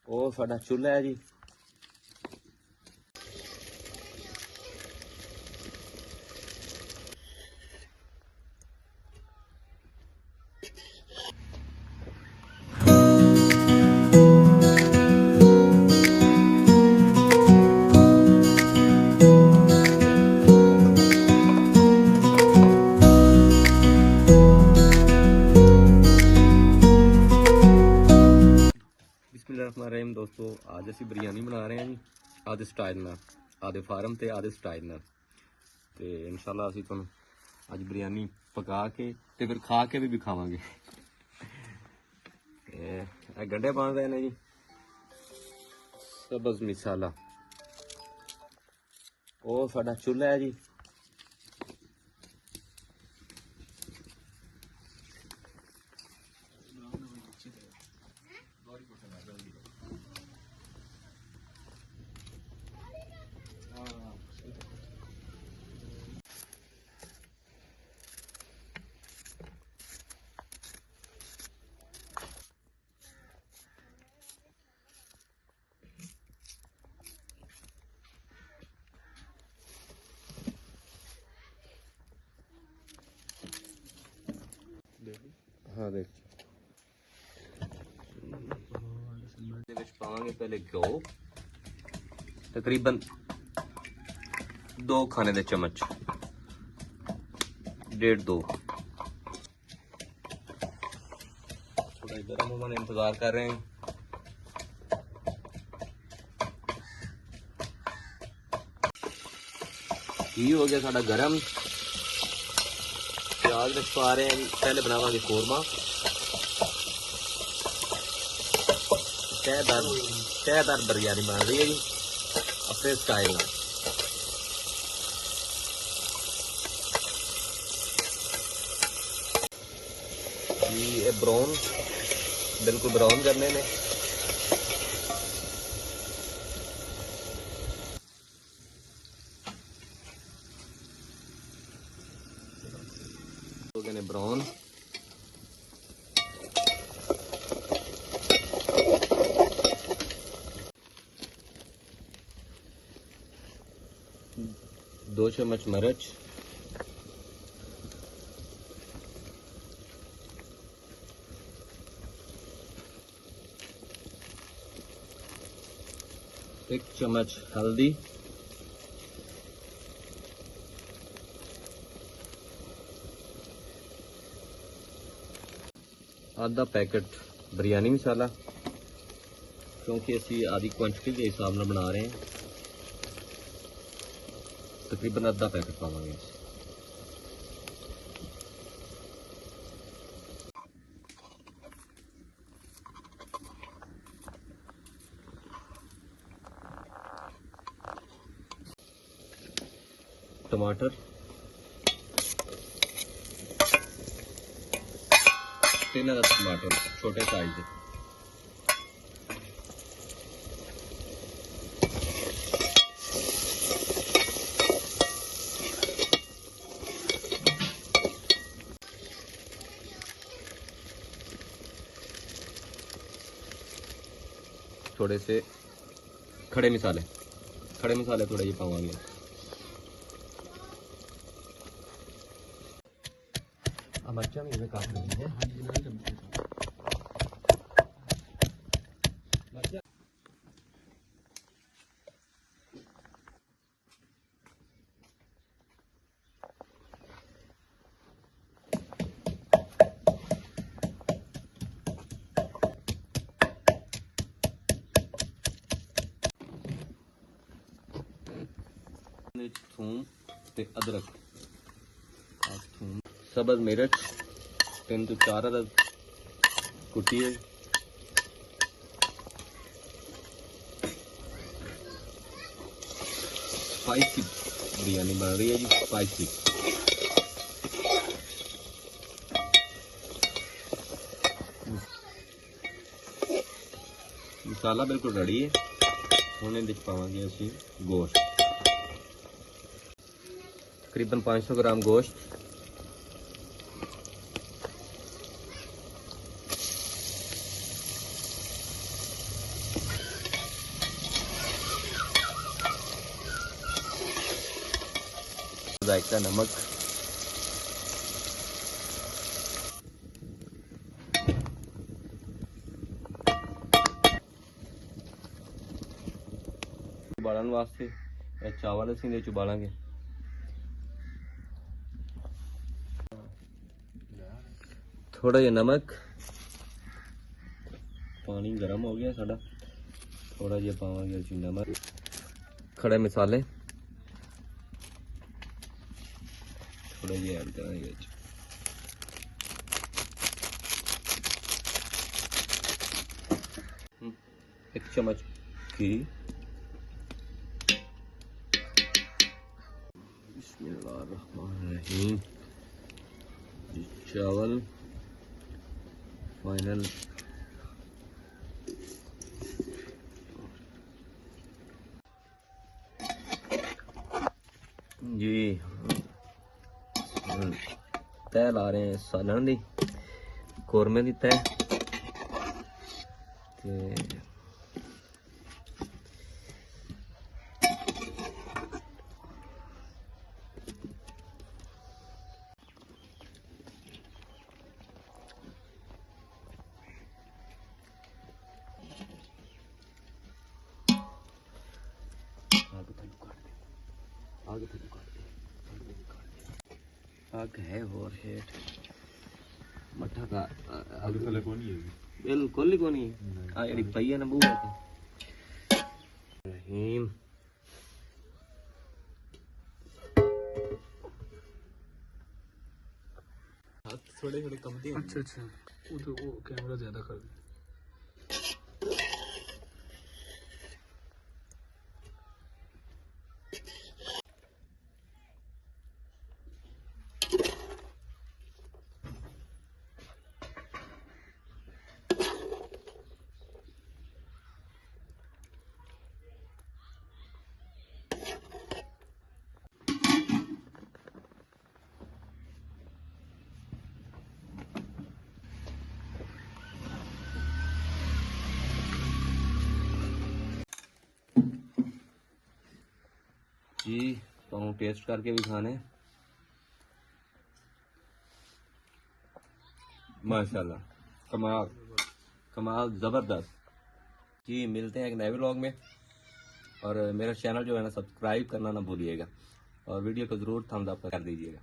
ਉਹ ਸਾਡਾ ਚੁੱਲ੍ਹਾ ਹੈ ਜੀ। ਬਿਸਮਿल्लाहिर्रहमानिर्रहीम दोस्तों, आज ਅਸੀਂ बिरयानी बना रहे हैं जी आदे स्टाइल ਨਾਲ, आदे फार्म ਤੇ आदे स्टाइल ਨਾਲ। ਤੇ ਇਨਸ਼ਾਅੱਲਾ ਅਸੀਂ ਤੁਹਾਨੂੰ ਅੱਜ ਬਿਰयानी ਪਕਾ ਕੇ ਤੇ ਫਿਰ ਖਾ ਕੇ ਵੀ ਦਿਖਾਵਾਂਗੇ। ਇਹ ਗੰਡੇ ਬਣ ਰਹੇ ਨੇ ਜੀ, ਸਬਜ਼ ਮਸਾਲਾ। ਉਹ ਸਾਡਾ ਚੁੱਲ੍ਹਾ ਹੈ ਜੀ। हाँ देख, पावांगे पहले घ्यो, तकरीबन 2 खाने दे चम्मच, 1.5-2। थोड़ा गर्म होने इंतजार कर रहे हैं। घी हो गया साडा गरम, प्याज में पा रहे हैं। पहले बनावांगे कोरमा, तहदार बिरयानी बन रही है जी अपने स्टाइल में। ये ब्राउन, बिल्कुल ब्राउन करने में। हो गए ब्राउन। दो चम्मच मिर्च, एक चम्मच हल्दी, आधा पैकेट बिरयानी मसाला, क्योंकि असी आधी क्वांटिटी के हिसाब से बना रहे हैं। तकरीबन आधा पैकेट पावांगे। टमाटर 3 टमाटर छोटे साइज के। थोड़े से खड़े मसाले थोड़े ये पावांगे। मिर्चा भी इसमें काट देंगे। थूम ते अदरक, थूम, सब्ज मिर्च 3 ਤੋਂ 4 अदद कुटी है। स्पाइसी बिरयानी बन रही है जी, स्पाइसी। मसाला बिल्कुल रेडी है। हुण इहदे च पावांगे असीं गोश्त, तकरीबन 500 ग्राम गोश्त। जायका नमक, उबालन वास्ते चावल असीं दे उबालांगे। थोड़ा जिहा नमक, पानी गर्म हो गया साडा, थोड़ा जिहा पावांगे असीं नमक, खड़े मसाले थोड़ा जिहा ऐड करांगे विच, एक चम्मच घी, बिस्मिल्लाहिर्रहमानिर्रहीम, चावल फाइनल जी। तय ला रहे हैं सालन दी, कौरमे दी तय ते आग है और हेठ मठा का आग थले कोनी है, बिल्कुल ही कोनी है। आ जेडी पई है ना बूहे ते रहीम, हाथ थोड़े थोड़े कम थे। अच्छा अच्छा, वो तो वो कैमरा ज्यादा कर दे। जी तो टेस्ट करके भी खाने, माशाल्लाह कमाल कमाल ज़बरदस्त जी। मिलते हैं एक नए व्लॉग में, और मेरा चैनल जो है ना सब्सक्राइब करना ना भूलिएगा, और वीडियो को ज़रूर थम्स अप कर दीजिएगा।